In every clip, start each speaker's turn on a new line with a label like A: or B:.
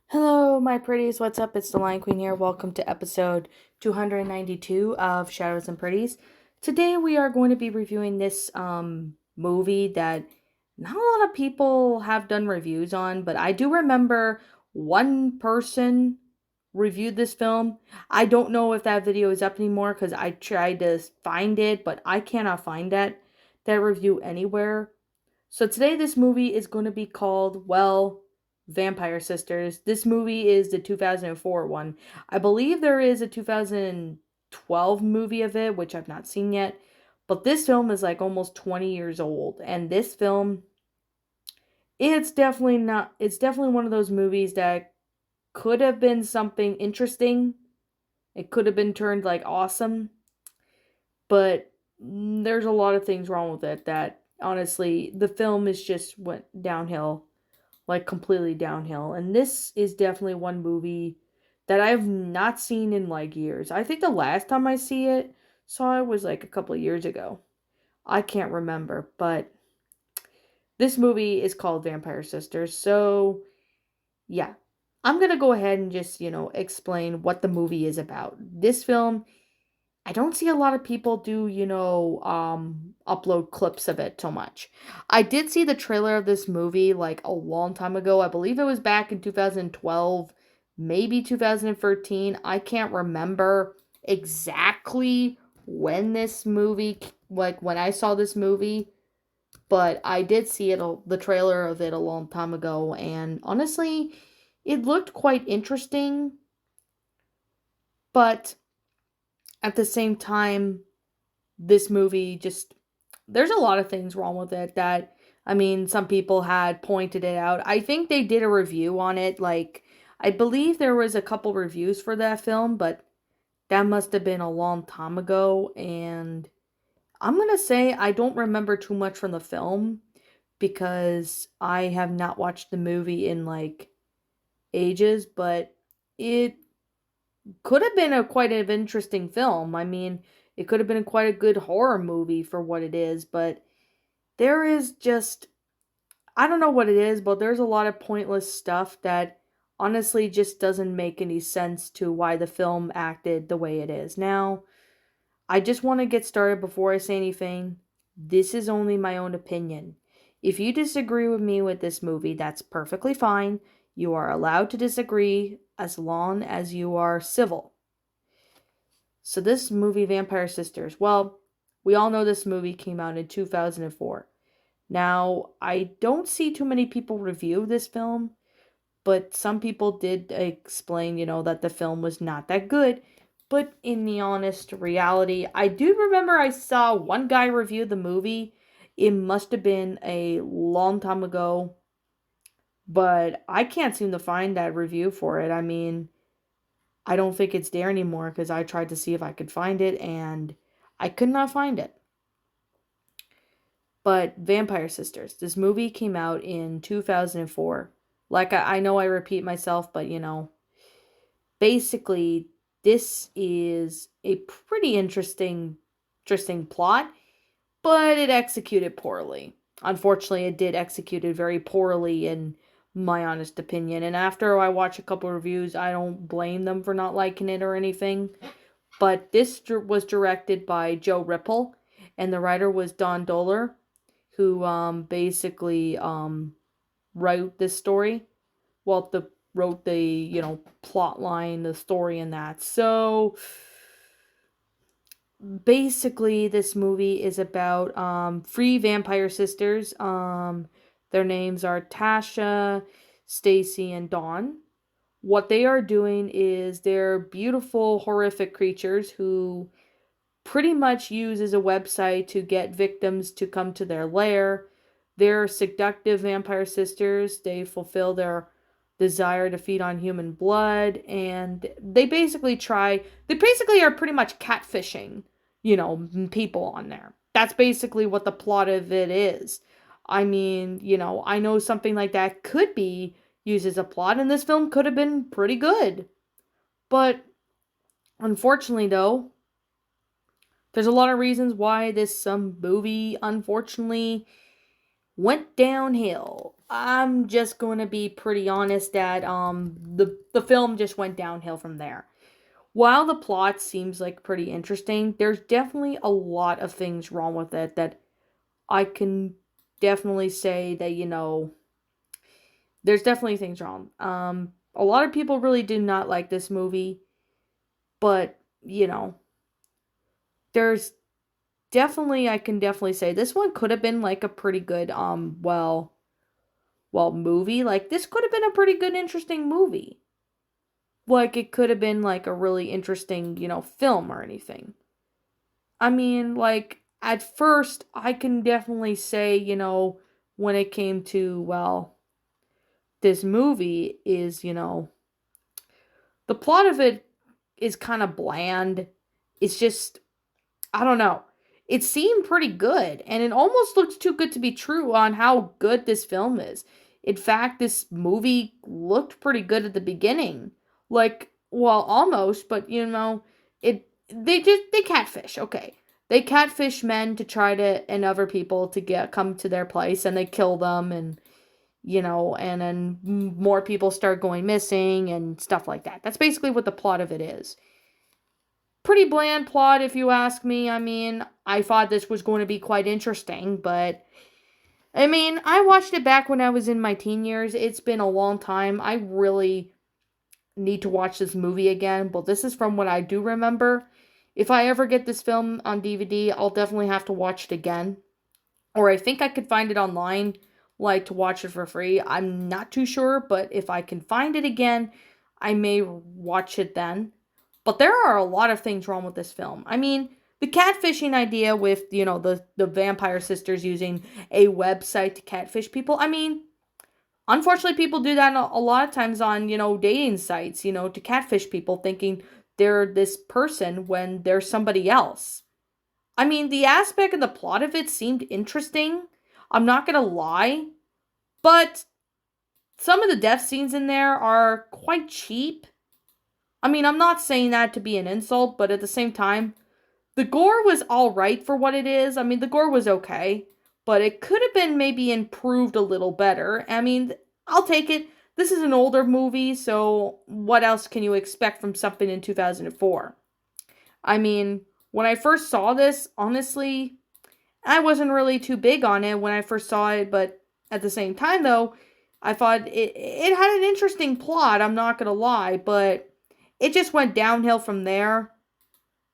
A: Hello, my pretties. What's up? It's the Lion Queen here. Welcome to episode 292 of Shadows and Pretties. Today we are going to be reviewing this movie that not a lot of people have done reviews on, but I do remember one person reviewed this film. I don't know if that video is up anymore cuz I tried to find it, but I cannot find that review anywhere. So today this movie is going to be called, Vampire Sisters. This movie is the 2004 one. I believe there is a 2012 movie of it, which I've not seen yet. But this film is like almost 20 years old. And this film, it's definitely one of those movies that could have been something interesting. It could have been turned like awesome. But there's a lot of things wrong with it that honestly, the film is just went downhill, like completely downhill. And this is definitely one movie that I have not seen in like years. I think the last time I saw it was like a couple of years ago. I can't remember, but this movie is called Vampire Sisters. So, yeah. I'm going to go ahead and just, explain what the movie is about. This film, I don't see a lot of people do, upload clips of it so much. I did see the trailer of this movie like a long time ago. I believe it was back in 2012, maybe 2013. I can't remember exactly when this movie, like when I saw this movie, but I did see the trailer of it a long time ago, and honestly, it looked quite interesting, but at the same time, this movie just there's a lot of things wrong with it that I mean some people had pointed it out. I think they did a review on it, like I believe there was a couple reviews for that film, but that must have been a long time ago, and I'm going to say I don't remember too much from the film because I have not watched the movie in like ages, but it could have been a quite an interesting film. I mean, it could have been quite a good horror movie for what it is, but there is just I don't know what it is, but there's a lot of pointless stuff that honestly just doesn't make any sense to why the film acted the way it is. Now, I just want to get started before I say anything. This is only my own opinion. If you disagree with me with this movie, that's perfectly fine. You are allowed to disagree as long as you are civil. So this movie, Vampire Sisters, well, we all know this movie came out in 2004. Now, I don't see too many people review this film, but some people did explain, that the film was not that good. But in the honest reality, I do remember I saw one guy review the movie. It must have been a long time ago, but I can't seem to find that review for it. I mean, I don't think it's there anymore because I tried to see if I could find it and I could not find it. But Vampire Sisters, this movie came out in 2004. Like, I know I repeat myself, but basically, this is a pretty interesting plot, but it executed poorly. Unfortunately, it did execute it very poorly in my honest opinion. And after I watch a couple reviews, I don't blame them for not liking it or anything. But this was directed by Joe Ripple, and the writer was Don Doler, who basically wrote this story. Well, the wrote the plot line, the story, and that. So basically, this movie is about three vampire sisters. Their names are Tasha, Stacy, and Dawn. What they are doing is they're beautiful, horrific creatures who pretty much use as a website to get victims to come to their lair. They're seductive vampire sisters. They fulfill their desire to feed on human blood, and they basically are pretty much catfishing, people on there. That's basically what the plot of it is. I mean, I know something like that could be used as a plot, and this film could have been pretty good. But unfortunately, though, there's a lot of reasons why this movie, unfortunately, went downhill. I'm just going to be pretty honest that the film just went downhill from there. While the plot seems like pretty interesting, there's definitely a lot of things wrong with it that I can definitely say that, there's definitely things wrong. A lot of people really did not like this movie, but, there's definitely, I can definitely say this one could have been like a pretty good, movie. Like, this could have been a pretty good, interesting movie. Like, it could have been like a really interesting, film or anything. I mean, like, at first, I can definitely say, when it came to, this movie is, the plot of it is kind of bland. It's just, I don't know. It seemed pretty good, and it almost looks too good to be true on how good this film is. In fact, this movie looked pretty good at the beginning. Like, well, almost, but they catfish, okay. They catfish men to try to and other people to get come to their place, and they kill them, and and then more people start going missing and stuff like that. That's basically what the plot of it is. Pretty bland plot, if you ask me. I mean, I thought this was going to be quite interesting, but I mean, I watched it back when I was in my teen years. It's been a long time. I really need to watch this movie again, but this is from what I do remember. If I ever get this film on DVD, I'll definitely have to watch it again. Or I think I could find it online, like to watch it for free. I'm not too sure, but if I can find it again, I may watch it then. But there are a lot of things wrong with this film. I mean, the catfishing idea with, the Vampire Sisters using a website to catfish people. I mean, unfortunately, people do that a lot of times on, dating sites, to catfish people thinking they're this person when they're somebody else. I mean, the aspect and the plot of it seemed interesting. I'm not gonna lie. But some of the death scenes in there are quite cheap. I mean, I'm not saying that to be an insult, but at the same time, the gore was alright for what it is. I mean, the gore was okay, but it could have been maybe improved a little better. I mean, I'll take it. This is an older movie, so what else can you expect from something in 2004? I mean, when I first saw this, honestly, I wasn't really too big on it when I first saw it, but at the same time, though, I thought it had an interesting plot, I'm not gonna lie, but it just went downhill from there.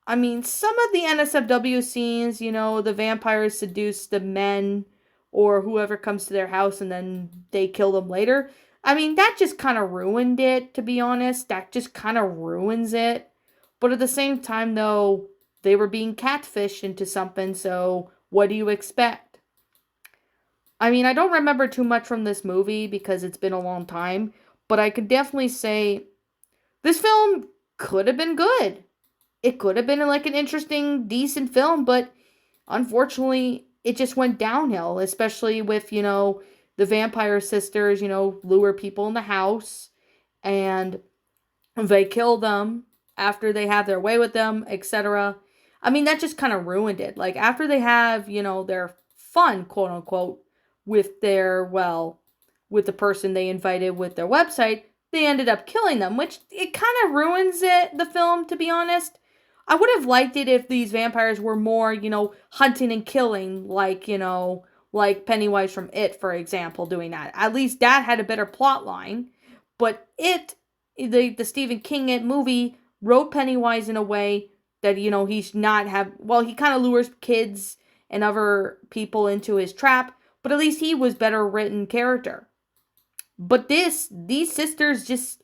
A: I mean, some of the NSFW scenes, the vampires seduce the men or whoever comes to their house and then they kill them later. I mean, that just kind of ruined it, to be honest. That just kind of ruins it. But at the same time, though, they were being catfished into something, so what do you expect? I mean, I don't remember too much from this movie because it's been a long time, but I could definitely say this film could have been good. It could have been like an interesting, decent film, but unfortunately, it just went downhill, especially with, the Vampire Sisters, lure people in the house and they kill them after they have their way with them, etc. I mean, that just kind of ruined it. Like, after they have, their fun, quote unquote, with with the person they invited with their website, they ended up killing them, which it kind of ruins the film, to be honest. I would have liked it if these vampires were more, hunting and killing, like, like Pennywise from It, for example, doing that. At least that had a better plot line. But the Stephen King It movie, wrote Pennywise in a way that, he's not he kind of lures kids and other people into his trap, but at least he was better written character. But these sisters just,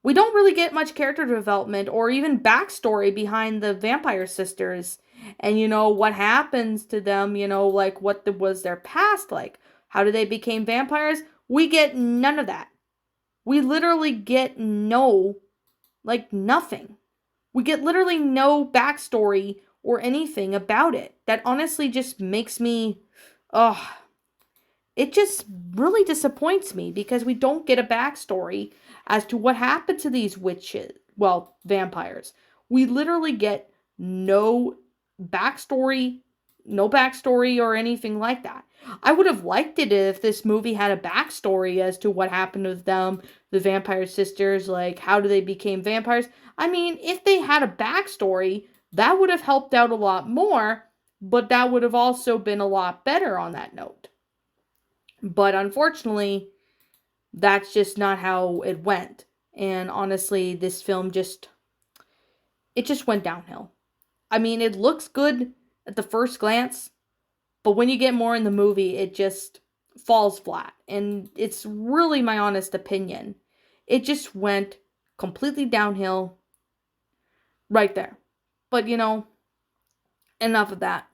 A: we don't really get much character development or even backstory behind the Vampire Sisters. And, what happens to them, like was their past like? How did they become vampires? We get none of that. We literally get nothing. We get literally no backstory or anything about it. That honestly just makes me, it just really disappoints me because we don't get a backstory as to what happened to these vampires. We literally get no backstory, no backstory or anything like that. I would have liked it if this movie had a backstory as to what happened with them, the Vampire Sisters, like how do they became vampires. I mean, if they had a backstory, that would have helped out a lot more, but that would have also been a lot better on that note. But unfortunately, that's just not how it went. And honestly, this film just went downhill. I mean, it looks good at the first glance, but when you get more in the movie, it just falls flat. And it's really my honest opinion. It just went completely downhill right there. But enough of that.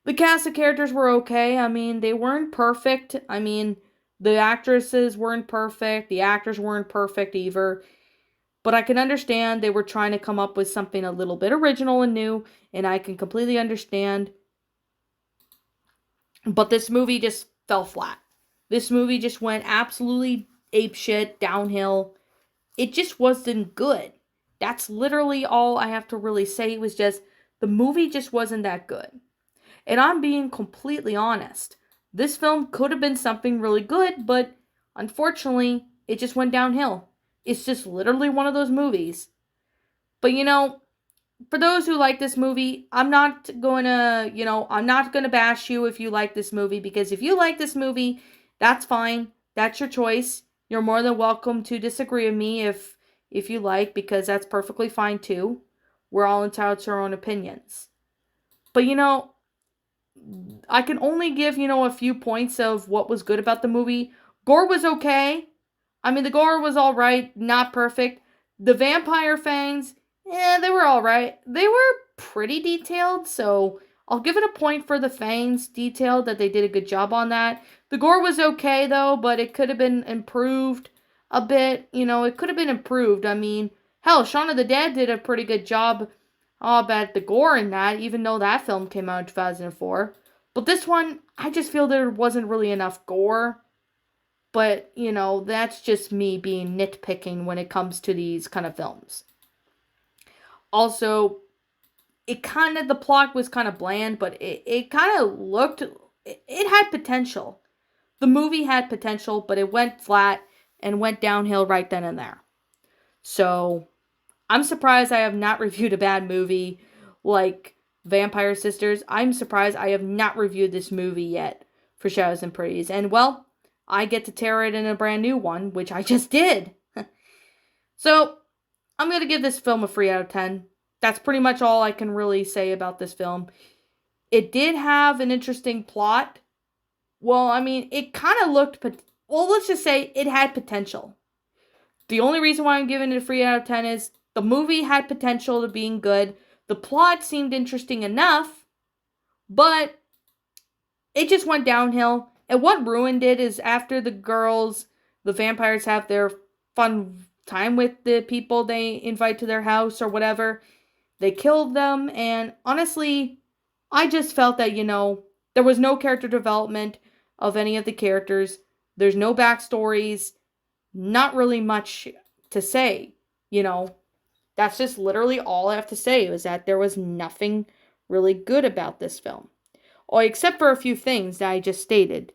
A: The cast of characters were okay. I mean, they weren't perfect. I mean, the actresses weren't perfect. The actors weren't perfect either. But I can understand they were trying to come up with something a little bit original and new. And I can completely understand. But this movie just fell flat. This movie just went absolutely apeshit, downhill. It just wasn't good. That's literally all I have to really say. It was just, the movie just wasn't that good. And I'm being completely honest. This film could have been something really good, but unfortunately, it just went downhill. It's just literally one of those movies. But for those who like this movie, I'm not going to bash you if you like this movie, because if you like this movie, that's fine. That's your choice. You're more than welcome to disagree with me if you like, because that's perfectly fine too. We're all entitled to our own opinions. But I can only give, a few points of what was good about the movie. Gore was okay. I mean, the gore was alright, not perfect. The vampire fangs, they were alright. They were pretty detailed, so I'll give it a point for the fangs detailed, that they did a good job on that. The gore was okay, though, but it could have been improved a bit. It could have been improved. I mean, hell, Shaun of the Dead did a pretty good job about the gore in that, even though that film came out in 2004. But this one, I just feel there wasn't really enough gore. But, that's just me being nitpicking when it comes to these kind of films. Also, the plot was kind of bland, but it kind of looked, it had potential. The movie had potential, but it went flat and went downhill right then and there. So, I'm surprised I have not reviewed a bad movie like Vampire Sisters. I'm surprised I have not reviewed this movie yet for Shadows and Pretties. And, well, I get to tear it in a brand new one, which I just did. So, I'm going to give this film a 3 out of 10. That's pretty much all I can really say about this film. It did have an interesting plot. Well, I mean, it kind of looked, let's just say it had potential. The only reason why I'm giving it a 3 out of 10 is the movie had potential to being good. The plot seemed interesting enough, but it just went downhill. And what ruined it is after the vampires have their fun time with the people they invite to their house or whatever, they killed them. And honestly, I just felt that, there was no character development of any of the characters. There's no backstories. Not really much to say, That's just literally all I have to say, was that there was nothing really good about this film. Except for a few things that I just stated.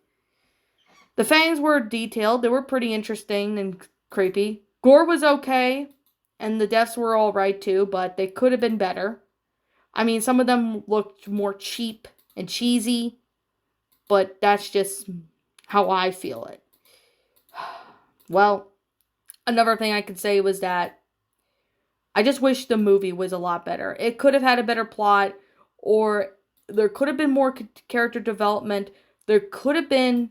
A: The fangs were detailed. They were pretty interesting and creepy. Gore was okay. And the deaths were alright too, but they could have been better. I mean, some of them looked more cheap and cheesy. But that's just how I feel it. Well, another thing I could say was that I just wish the movie was a lot better. It could have had a better plot, or there could have been more character development. There could have been,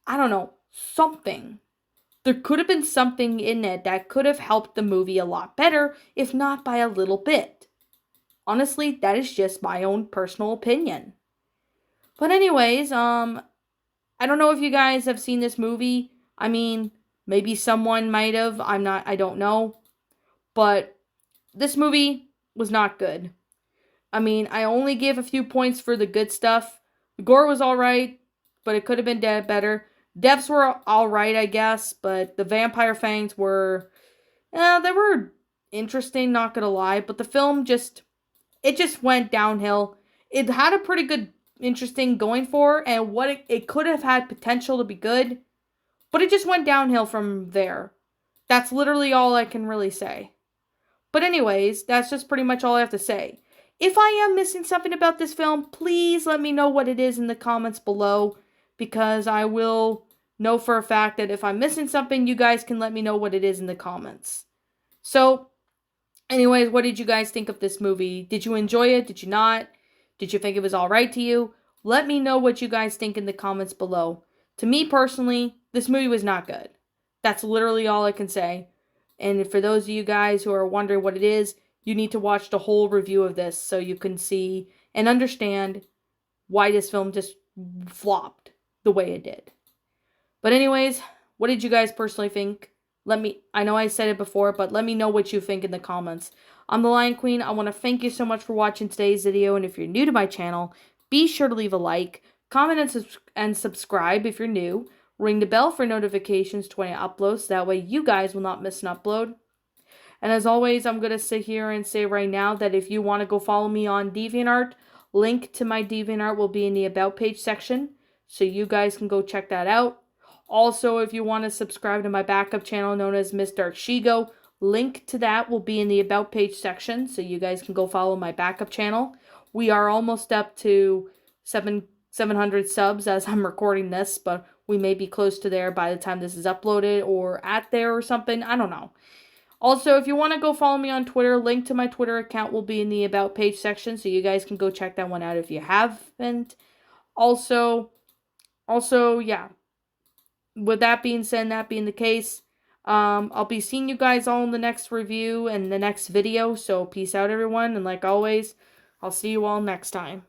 A: I don't know, something. There could have been something in it that could have helped the movie a lot better, if not by a little bit. Honestly, that is just my own personal opinion. But anyways, I don't know if you guys have seen this movie. I mean, maybe someone might have. I don't know. But this movie was not good. I mean, I only give a few points for the good stuff. The gore was alright, but it could have been better. Deaths were alright, I guess, but the vampire fangs were, they were interesting, not gonna lie. But the film it just went downhill. It had a pretty good interesting going for and what it could have had potential to be good, but it just went downhill from there. That's literally all I can really say. But anyways, that's just pretty much all I have to say. If I am missing something about this film, please let me know what it is in the comments below, because I will know for a fact that if I'm missing something, you guys can let me know what it is in the comments. So, anyways, what did you guys think of this movie? Did you enjoy it? Did you not? Did you think it was alright to you? Let me know what you guys think in the comments below. To me personally, this movie was not good. That's literally all I can say. And for those of you guys who are wondering what it is, you need to watch the whole review of this so you can see and understand why this film just flopped the way it did. But anyways, what did you guys personally think? I know I said it before, but let me know what you think in the comments. I'm the Lion Queen. I want to thank you so much for watching today's video. And if you're new to my channel, be sure to leave a like, comment, and subscribe if you're new. Ring the bell for notifications to when I upload, so that way you guys will not miss an upload. And as always, I'm going to sit here and say right now that if you want to go follow me on DeviantArt, link to my DeviantArt will be in the About page section, so you guys can go check that out. Also, if you want to subscribe to my backup channel known as Miss Dark Shigo, link to that will be in the About page section, so you guys can go follow my backup channel. We are almost up to 700 subs as I'm recording this, but we may be close to there by the time this is uploaded or at there or something. I don't know. Also, if you want to go follow me on Twitter, link to my Twitter account will be in the About page section, so you guys can go check that one out if you haven't. Also, yeah. With that being said, and that being the case, I'll be seeing you guys all in the next review and the next video, so peace out, everyone, and like always, I'll see you all next time.